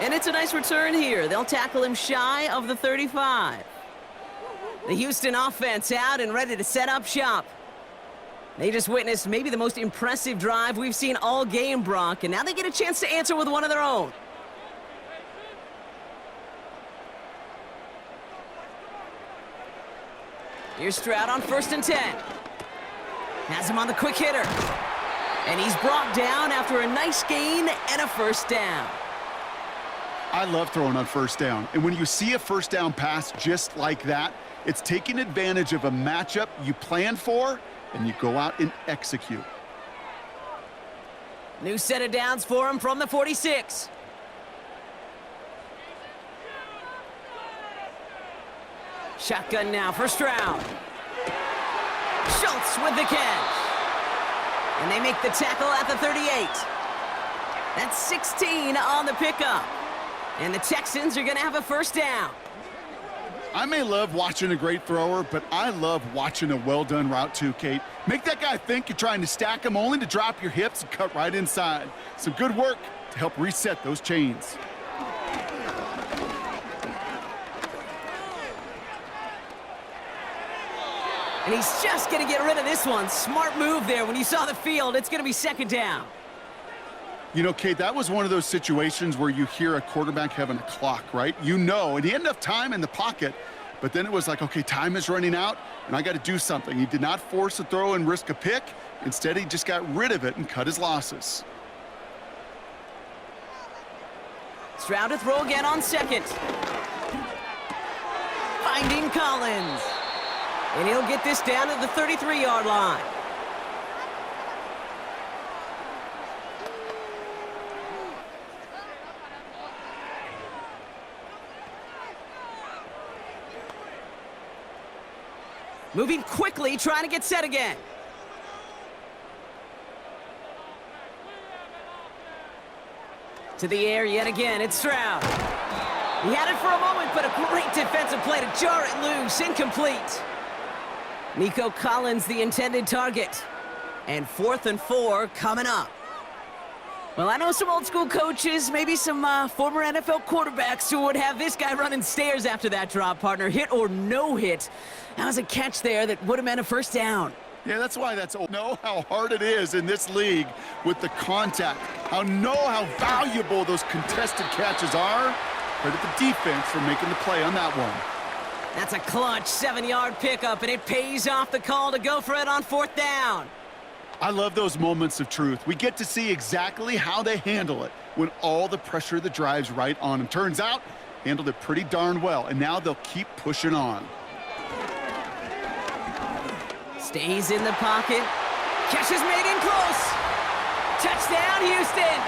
And it's a nice return here. They'll tackle him shy of the 35. The Houston offense out and ready to set up shop. They just witnessed maybe the most impressive drive we've seen all game, Brock, and now they get a chance to answer with one of their own. Here's Stroud on 1st and 10. Has him on the quick hitter. And he's brought down after a nice gain and a first down. I love throwing on first down. And when you see a first down pass just like that, it's taking advantage of a matchup you plan for, and you go out and execute. New set of downs for him from the 46. Shotgun now for Stroud. Schultz with the catch. And they make the tackle at the 38. That's 16 on the pickup. And the Texans are going to have a first down. I may love watching a great thrower, but I love watching a well-done route too, Kate. Make that guy think you're trying to stack him only to drop your hips and cut right inside. Some good work to help reset those chains. And he's just going to get rid of this one. Smart move there. When you saw the field, it's going to be second down. You know, Kate, that was one of those situations where you hear a quarterback having a clock, right? You know, and he had enough time in the pocket, but then it was like, okay, time is running out, and I got to do something. He did not force a throw and risk a pick. Instead, he just got rid of it and cut his losses. Stroud to throw again on 2nd. finding Collins. And he'll get this down to the 33-yard line. Moving quickly, trying to get set again. To the air yet again, it's Stroud. He had it for a moment, but a great defensive play to jar it loose. Incomplete. Nico Collins, the intended target. And 4th and 4 coming up. Well, I know some old school coaches, maybe some former NFL quarterbacks who would have this guy running stairs after that drop, partner. Hit or no hit. That was a catch there that would have meant a first down. Yeah, that's why know how hard it is in this league with the contact. Know how valuable those contested catches are. Credit the defense for making the play on that one. That's a clutch 7-yard pickup, and it pays off the call to go for it on 4th down. I love those moments of truth. We get to see exactly how they handle it when all the pressure that drives right on them. Turns out, handled it pretty darn well, and now they'll keep pushing on. Stays in the pocket. Catch is made in close. Touchdown, Houston.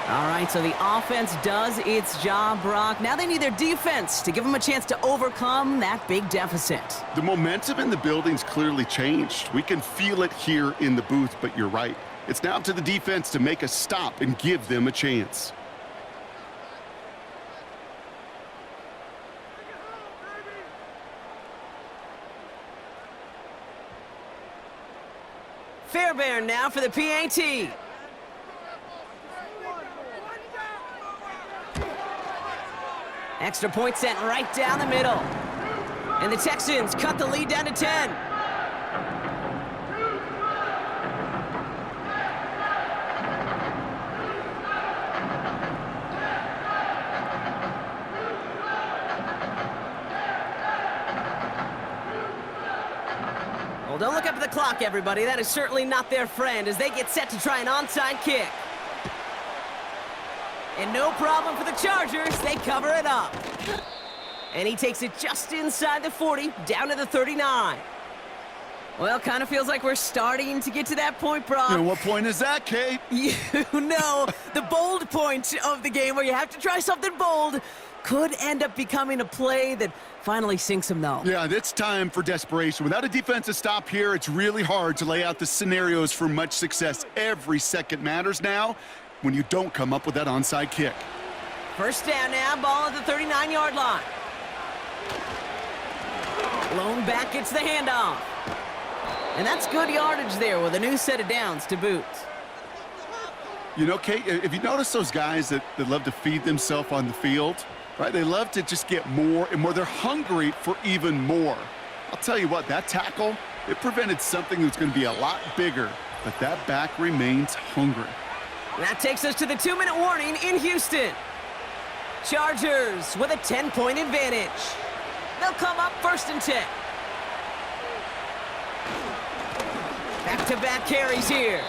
All right, so the offense does its job, Brock. Now they need their defense to give them a chance to overcome that big deficit. The momentum in the building's clearly changed. We can feel it here in the booth, but you're right. It's now up to the defense to make a stop and give them a chance. Fairbairn now for the PAT. Extra point sent right down the middle. And the Texans cut the lead down to 10. Well, don't look up at the clock, everybody. That is certainly not their friend as they get set to try an onside kick. And no problem for the Chargers. They cover it up. And he takes it just inside the 40, down to the 39. Well, kind of feels like we're starting to get to that point, Brock. And what point is that, Kate? You know, the bold point of the game where you have to try something bold could end up becoming a play that finally sinks him, though. Yeah, it's time for desperation. Without a defensive stop here, it's really hard to lay out the scenarios for much success. Every second matters now when you don't come up with that onside kick. First down now, ball at the 39-yard line. Blown back, gets the handoff. And that's good yardage there with a new set of downs to boot. You know, Kate, if you notice those guys that love to feed themselves on the field, right? They love to just get more and more. They're hungry for even more. I'll tell you what, that tackle, it prevented something that's going to be a lot bigger, but that back remains hungry. That takes us to the 2-minute warning in Houston. Chargers with a 10-point advantage. They'll come up 1st and 10. Back-to-back carries here.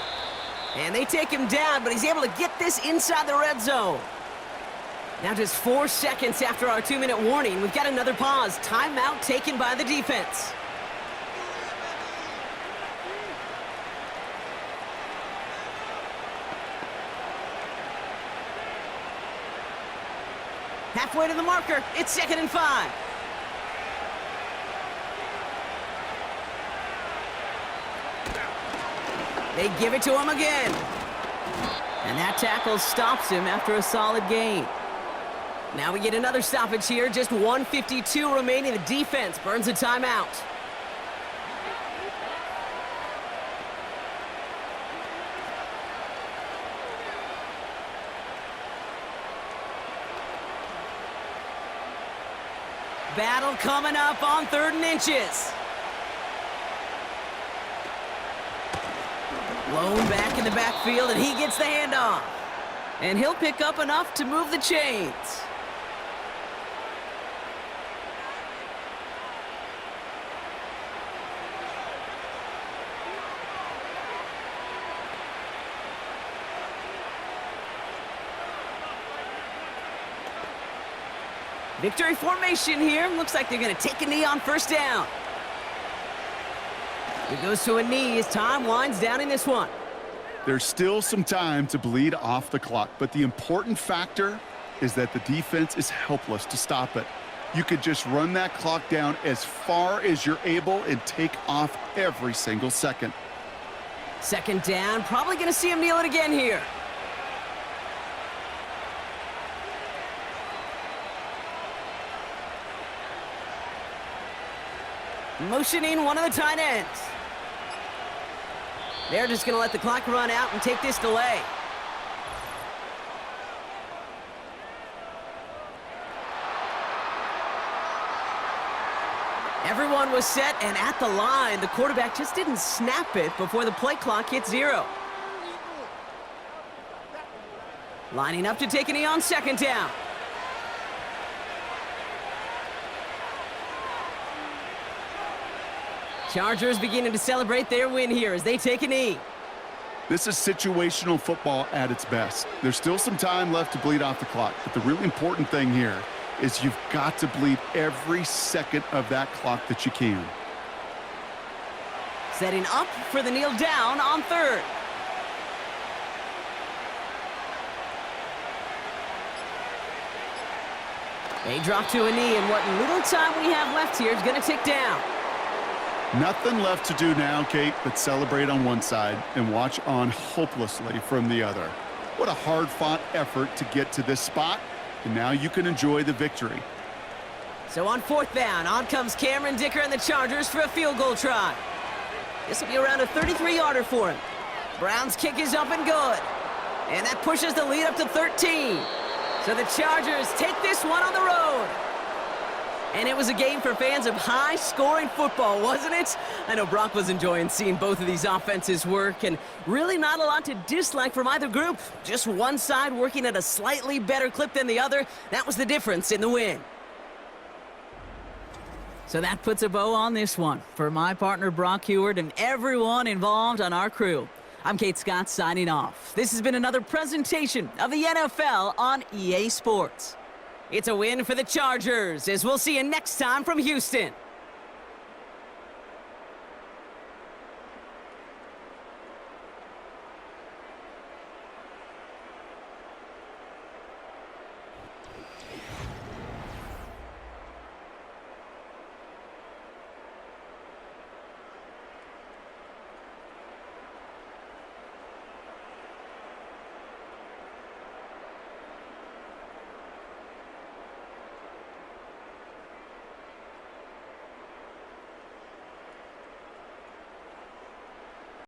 And they take him down, but he's able to get this inside the red zone. Now just 4 seconds after our 2-minute warning, we've got another pause. Timeout taken by the defense. Halfway to the marker, it's 2nd and 5. They give it to him again. And that tackle stops him after a solid gain. Now we get another stoppage here, just 1:52 remaining. The defense burns a timeout. Battle coming up on 3rd and inches. Blown back in the backfield, and he gets the handoff. And he'll pick up enough to move the chains. Victory formation here. Looks like they're going to take a knee on first down. It goes to a knee as time winds down in this one. There's still some time to bleed off the clock, but the important factor is that the defense is helpless to stop it. You could just run that clock down as far as you're able and take off every single second. Second down, probably going to see him kneel it again here. Motioning one of the tight ends. They're just going to let the clock run out and take this delay. Everyone was set and at the line. The quarterback just didn't snap it before the play clock hit 0. Lining up to take a knee on second down. Chargers beginning to celebrate their win here as they take a knee. This is situational football at its best. There's still some time left to bleed off the clock, but the really important thing here is you've got to bleed every second of that clock that you can. Setting up for the kneel down on third. They drop to a knee, and what little time we have left here is going to tick down. Nothing left to do now, Kate, but celebrate on one side and watch on hopelessly from the other. What a hard-fought effort to get to this spot, and now you can enjoy the victory. So on fourth down, on comes Cameron Dicker and the Chargers for a field goal try. This will be around a 33-yarder for him. Brown's kick is up and good. And that pushes the lead up to 13. So the Chargers take this one on the road. And it was a game for fans of high-scoring football, wasn't it? I know Brock was enjoying seeing both of these offenses work, and really not a lot to dislike from either group. Just one side working at a slightly better clip than the other. That was the difference in the win. So that puts a bow on this one. For my partner, Brock Heward, and everyone involved on our crew, I'm Kate Scott signing off. This has been another presentation of the NFL on EA Sports. It's a win for the Chargers, as we'll see you next time from Houston.